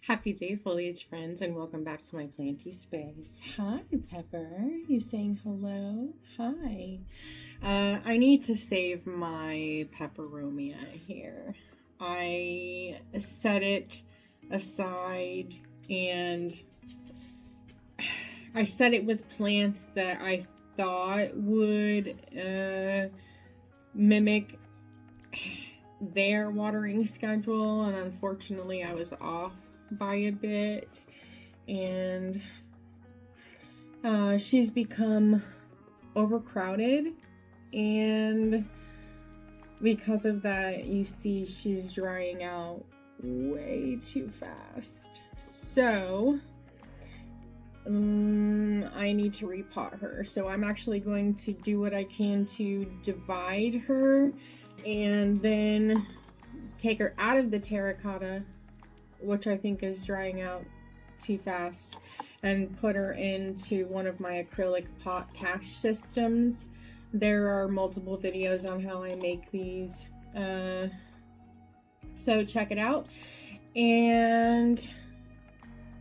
Happy day, foliage friends, and welcome back to my planty space. Hi, Pepper. You saying hello? Hi. I need to save my Peperomia here. I set it aside and I set it with plants that I thought would mimic their watering schedule, and unfortunately I was off by a bit, and she's become overcrowded, and because of that, you see she's drying out way too fast. So I need to repot her. So I'm actually going to do what I can to divide her and then take her out of the terracotta, which I think is drying out too fast, and put her into one of my acrylic pot cache systems. There are multiple videos on how I make these, so check it out, and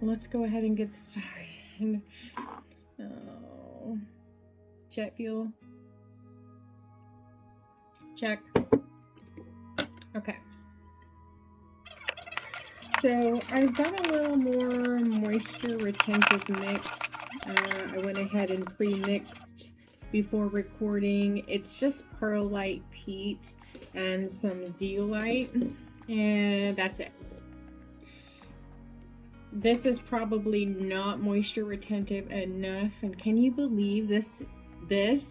let's go ahead and get started. Oh, jet fuel. Check. Okay. So I've got a little more moisture retentive mix. I went ahead and pre-mixed before recording. It's just perlite peat and some zeolite, and that's it. This is probably not moisture retentive enough, and can you believe this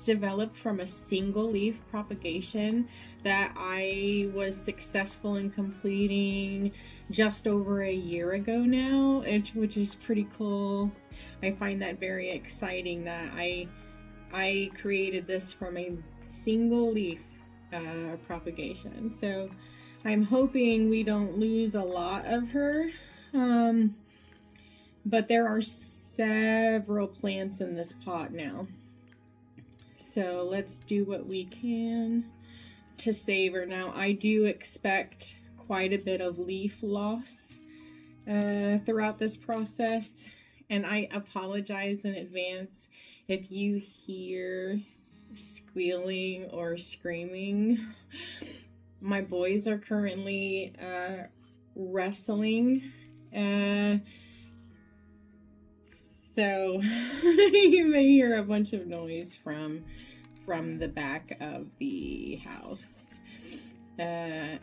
developed from a single leaf propagation that I was successful in completing just over a year ago now, which is pretty cool. I find that very exciting that I created this from a single leaf propagation. So I'm hoping we don't lose a lot of her, but there are several plants in this pot now. So let's do what we can to save her. Now, I do expect quite a bit of leaf loss throughout this process, and I apologize in advance if you hear squealing or screaming. My boys are currently wrestling, so you may hear a bunch of noise from the back of the house. I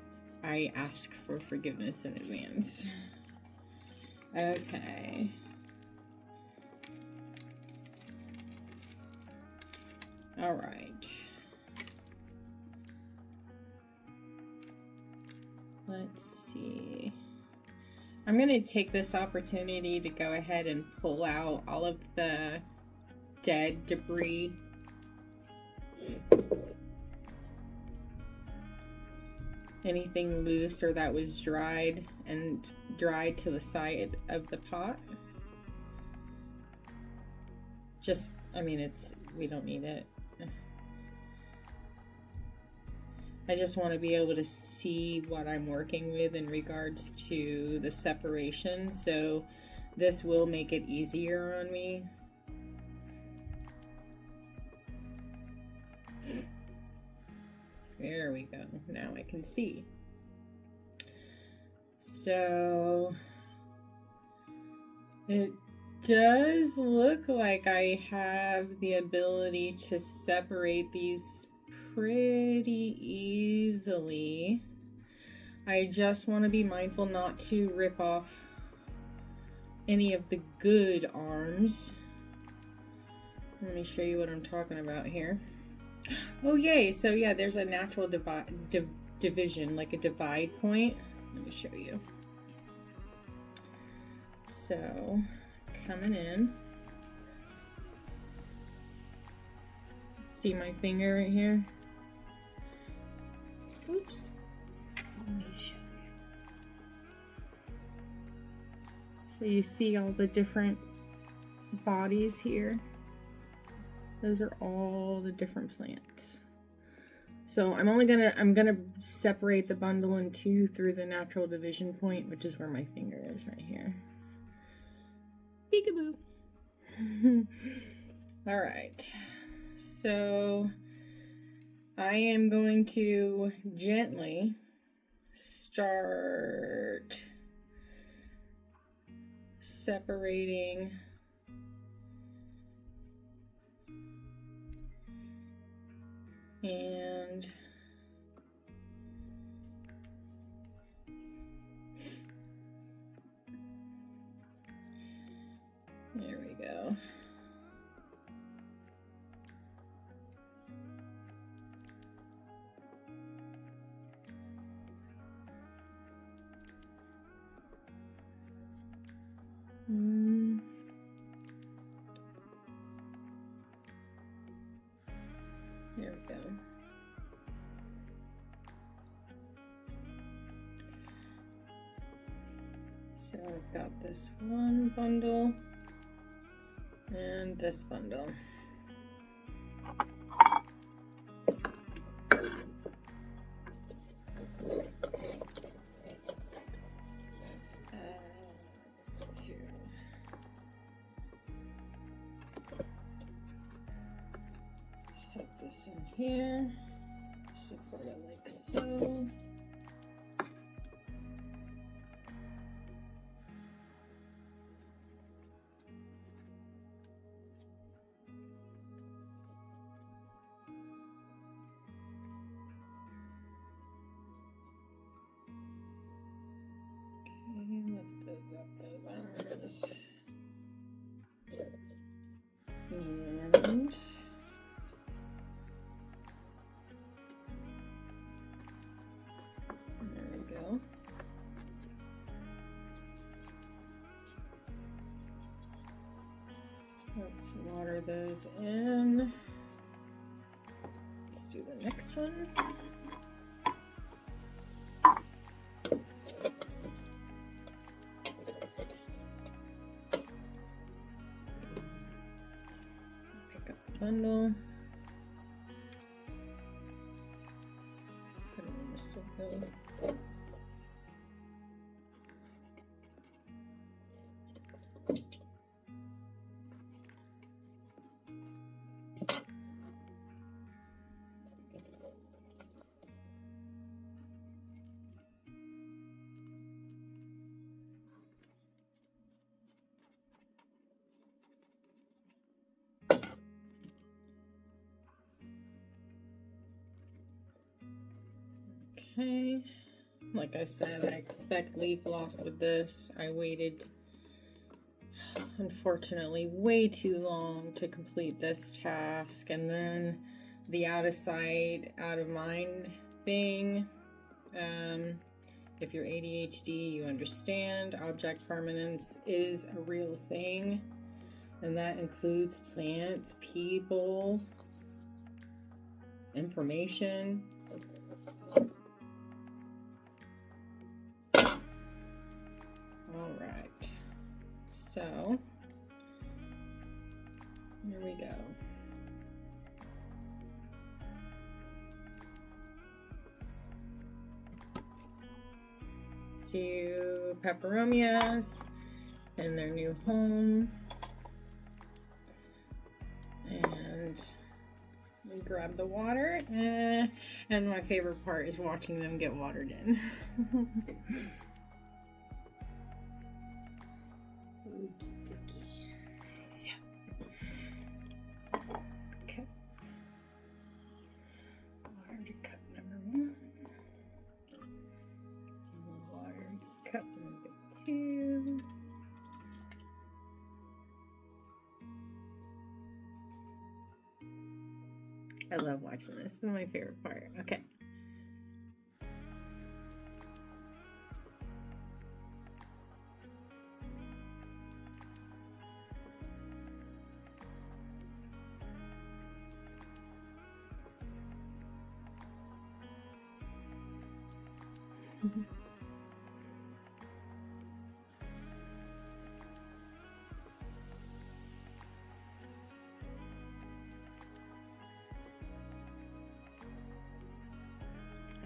ask for forgiveness in advance. Okay. All right. Let's see. I'm going to take this opportunity to go ahead and pull out all of the dead debris. Anything loose or that was dried to the side of the pot. We don't need it. I just want to be able to see what I'm working with in regards to the separation, so this will make it easier on me. There we go. Now I can see. So it does look like I have the ability to separate these pretty easily. I just want to be mindful not to rip off any of the good arms. Let me show you what I'm talking about here. Oh yay, so yeah, there's a natural division, like a divide point. Let me show you. So coming in, see my finger right here? Oops. Let me show you. So you see all the different bodies here? Those are all the different plants. So I'm gonna separate the bundle in two through the natural division point, which is where my finger is right here. Peekaboo. All right, so I am going to gently start separating and there we go. There we go. So I've got this one bundle and this bundle. Set this in here, support it like so. Okay, lift those up, those arms. And there we go. Let's water those in. Let's do the next one. Pick up the bundle. Put it in the circle. Okay, like I said, I expect leaf loss with this. I waited, unfortunately, way too long to complete this task, and then the out of sight, out of mind thing. If you're ADHD, you understand object permanence is a real thing, and that includes plants, people, information. All right, so here we go. To Peperomias in their new home, and we grab the water, and my favorite part is watching them get watered in. Okay. Water cup number 1. Water cup number 2. I love watching this. This is my favorite part. Okay.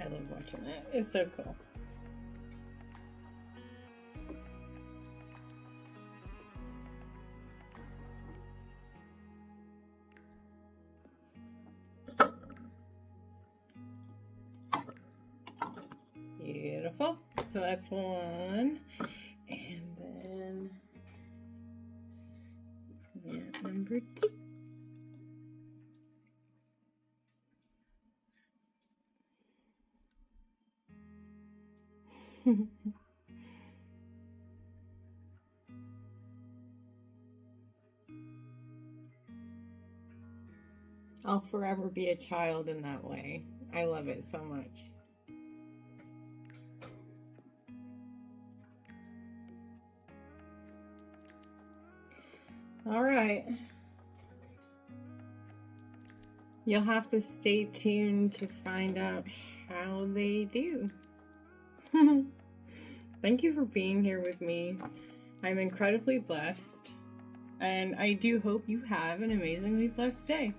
I love watching that. It's so cool. Beautiful. So that's one. And then yeah, number 2. I'll forever be a child in that way. I love it so much. All right. You'll have to stay tuned to find out how they do. Thank you for being here with me. I'm incredibly blessed, and I do hope you have an amazingly blessed day.